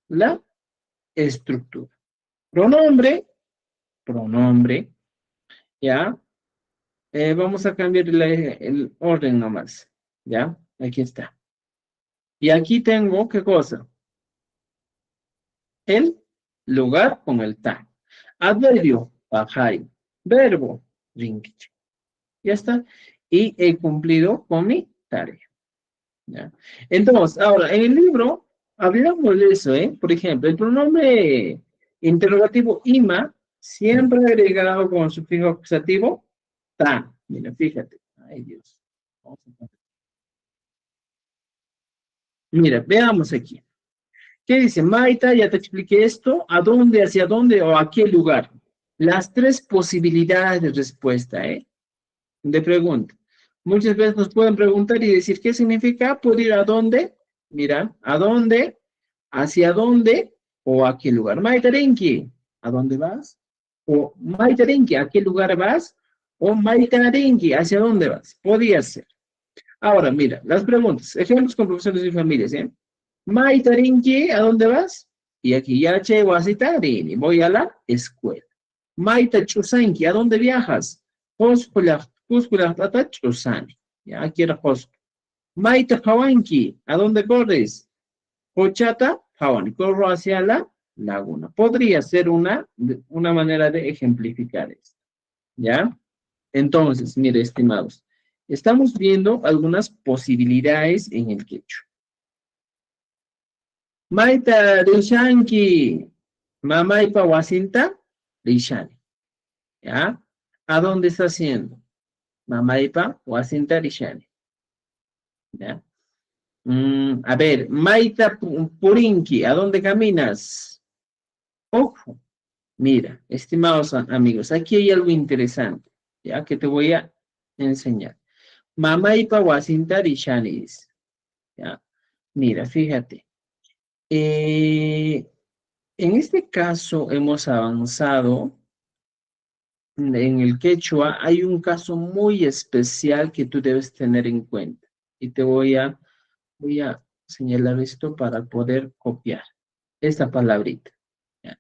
la estructura. Pronombre, pronombre, ¿ya? Vamos a cambiar el orden nomás, ¿ya? Aquí está. Y aquí tengo, ¿qué cosa? El lugar con el ta. Adverbio, bajai. Verbo, rinkichi. Ya está. Y he cumplido con mi tarea. ¿Ya? Entonces, ahora, en el libro, hablamos de eso, ¿eh? Por ejemplo, el pronombre interrogativo ima, siempre agregado con sufijo acusativo, ta. Mira, fíjate. Ay, Dios. Mira, veamos aquí. ¿Qué dice? Maita, ya te expliqué esto. ¿A dónde, hacia dónde o a qué lugar? Las tres posibilidades de respuesta, ¿eh? De pregunta. Muchas veces nos pueden preguntar y decir, ¿qué significa? ¿Puedo ir a dónde? Mira, ¿a dónde? ¿Hacia dónde? ¿O a qué lugar? Maitarenki, ¿a dónde vas? O Maitarenki, ¿a qué lugar vas? O Maitarenki, ¿hacia dónde vas? Podría ser. Ahora, mira, las preguntas. Ejemplos con profesores y familias, ¿eh? Maitarenki, ¿a dónde vas? Y aquí ya che wasitarini, voy a la escuela. Maita chusanki, ¿a dónde viajas? Hoskula tata chusani. Ya, aquí era hoskula. Maita hawanki, ¿a dónde corres? Hochata hawan, corro hacia la laguna. Podría ser una manera de ejemplificar esto. ¿Ya? Entonces, mire, estimados, estamos viendo algunas posibilidades en el quechua. Maita rishanki, mamaipa wasinta rishani. ¿Ya? ¿A dónde está haciendo? Mamaipa wasinta rishani. ¿Ya? A ver, Maita Purinki, ¿a dónde caminas? Ojo, mira, estimados amigos, aquí hay algo interesante, ya que te voy a enseñar. Mamaipa wasinta rishani, ¿ya? Mira, fíjate. En este caso hemos avanzado en el quechua. Hay un caso muy especial que tú debes tener en cuenta. Y te voy a señalar esto para poder copiar esta palabrita. ¿Ya?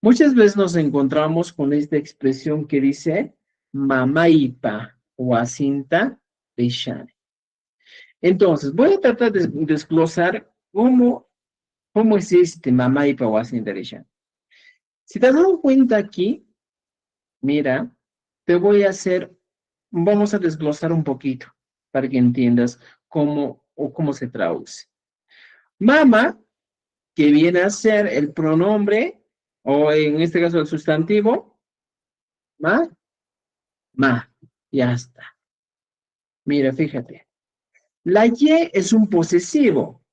Muchas veces nos encontramos con esta expresión que dice mamaipa o asinta rishani. Entonces, voy a tratar de desglosar cómo es este mamaipa o asinta rishani. Si te has dado cuenta aquí, mira, vamos a desglosar un poquito para que entiendas cómo se traduce. Mama, que viene a ser el pronombre, o en este caso el sustantivo, ma, ya está. Mira, fíjate. La Y es un posesivo,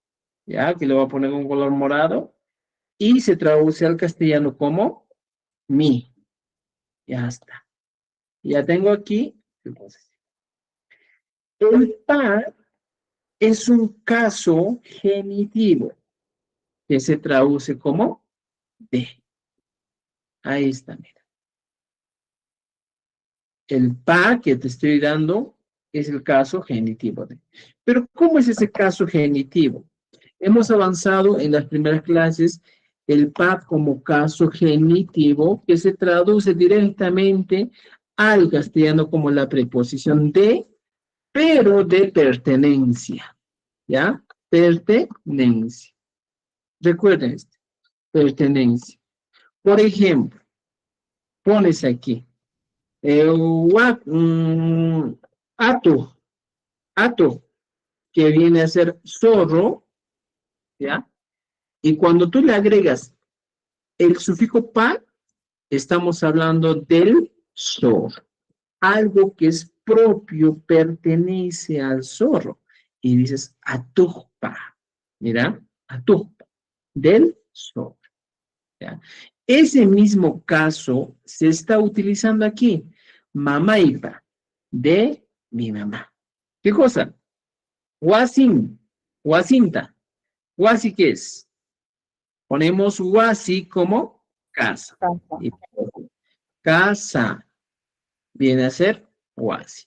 ya, que le voy a poner un color morado, y se traduce al castellano como mi. Ya está. Ya tengo aquí el posesivo. El pa es un caso genitivo, que se traduce como de. Ahí está, mira. El pa que te estoy dando es el caso genitivo de. Pero, ¿cómo es ese caso genitivo? Hemos avanzado en las primeras clases el pa como caso genitivo que se traduce directamente al castellano como la preposición de, pero de pertenencia. ¿Ya? Pertenencia. Recuerden esto. Pertenencia. Por ejemplo, pones aquí. Ato, que viene a ser zorro, ¿ya? Y cuando tú le agregas el sufijo pa, estamos hablando del zorro. Algo que es propio, pertenece al zorro. Y dices atujpa, mira, atujpa, del zorro, ¿ya? Ese mismo caso se está utilizando aquí. Mamaipa, de mi mamá. ¿Qué cosa? Wasin, wasinta. Wasi, ¿qué es? Ponemos wasi como casa. Casa. Y casa viene a ser wasi.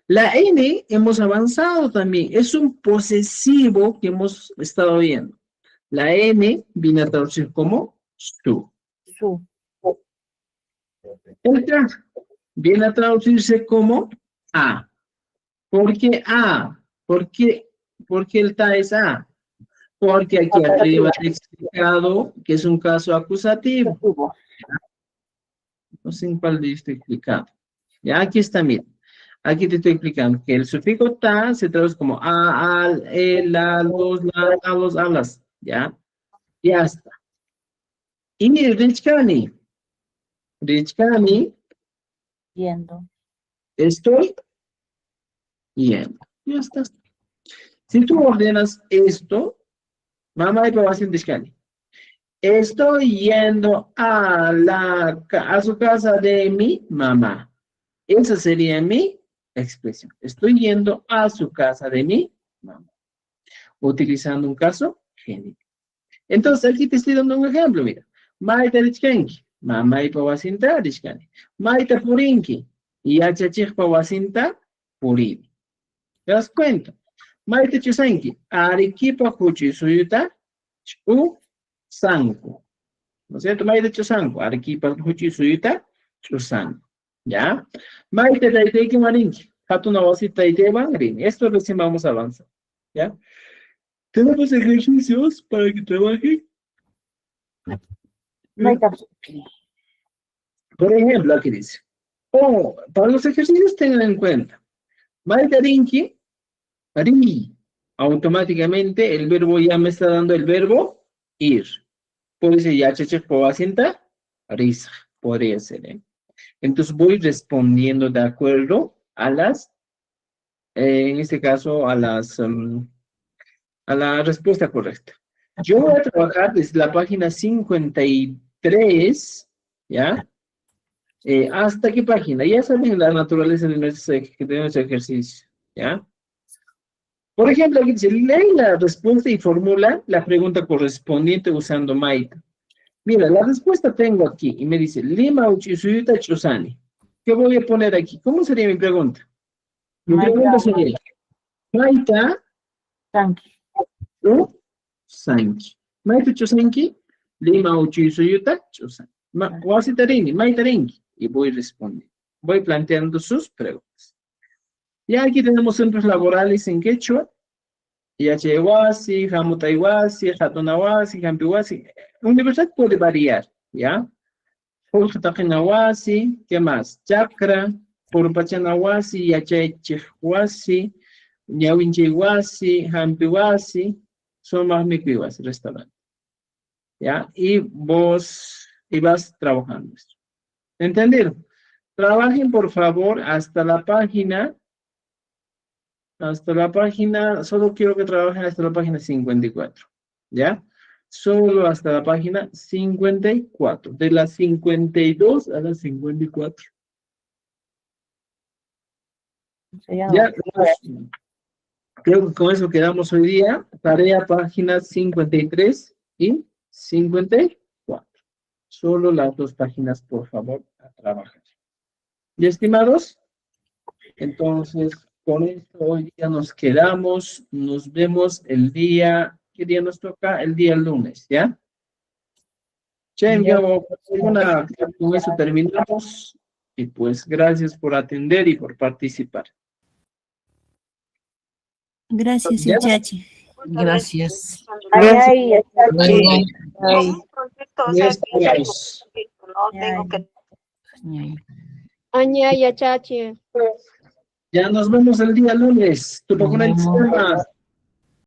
La N hemos avanzado también. Es un posesivo que hemos estado viendo. La N viene a traducir como su. Su. El K viene a traducirse como a. ¿Por qué a? ¿Por qué el ta es a? Porque aquí arriba he explicado que es un caso acusativo. Tuvo. No sé en cuál estoy explicando. Ya, aquí está, mira. Aquí te estoy explicando que el sufijo ta se traduce como a, al, el, la, los, la, a, los, a, las. Ya, ya está. Y mire, Richkani. Richkani, Yendo. estoy yendo. Ya está. Si tú ordenas esto, mamá y papá hacen Richkani. Estoy yendo a su casa de mi mamá. Esa sería mi expresión. Estoy yendo a su casa de mi mamá. Utilizando un caso genérico. Entonces, aquí te estoy dando un ejemplo, mira. Maita richkanki. Mamá y papá sinta richkani. Maita purinki. Y achachik papá sinta purini. ¿Te das cuenta? Maita chusanki. Arequipa huchi suyuta chu sanku. ¿No es cierto? Maita chusanku. Arequipa huchi suyuta chu sanku. ¿Ya? Maite taiteki marinki. Hatuna wasita taite bangrin. Esto recién vamos a avanzar. ¿Ya? Tenemos ejercicios para que trabajen. No hay caso. Por ejemplo, aquí dice. Para los ejercicios tengan en cuenta. Maite rinki. Ri. Automáticamente el verbo ya me está dando el verbo ir. Puede ser ya chechek po asienta. Risa. Podría ser, ¿eh? Entonces voy respondiendo de acuerdo a las, en este caso, a la respuesta correcta. Yo voy a trabajar desde la página 53, ¿ya? ¿Hasta qué página? Ya saben la naturaleza de nuestro ejercicio, ¿ya? Por ejemplo, aquí dice, lee la respuesta y formula la pregunta correspondiente usando Maita. Mira, la respuesta tengo aquí y me dice, Lima Uchisuyuta Chusani. ¿Qué voy a poner aquí? ¿Cómo sería mi pregunta? Mi pregunta sería, Maita Tranqui. Chusanki. Maita Chusanki, Lima Uchisuyuta Chusani. Wasitarini, Maitarinki. Y voy respondiendo. Voy planteando sus preguntas. Ya aquí tenemos centros laborales en quechua. Yachewasi, Jamutaiwasi, Jatonawasi, Jampiwasi. Universidad puede variar, ¿ya? Fuljatajinawasi, ¿qué más? Chakra, Purupachanawasi, Yachaychihuasi, Ñawinchihuasi, Jampiwasi, son más miquiwas, restaurante. ¿Ya? Y vos vas trabajando esto. ¿Entendido? Trabajen, por favor, hasta la página, solo quiero que trabajen hasta la página 54, ¿ya? Solo hasta la página 54, de la 52 a la 54. Ya, creo que con eso quedamos hoy día. Tarea páginas 53 y 54. Solo las dos páginas, por favor, a trabajar. ¿Y estimados? Entonces, con esto hoy día nos quedamos. Nos vemos el día, ¿qué día nos toca? El día lunes, ¿ya? Con eso terminamos. Y pues gracias por atender y por participar. Gracias, ¿Ya? Chachi. Gracias. Ay, Ya estamos. No tengo que Añaya, chachi. Ya nos vemos el día lunes. Tu Nos vemos.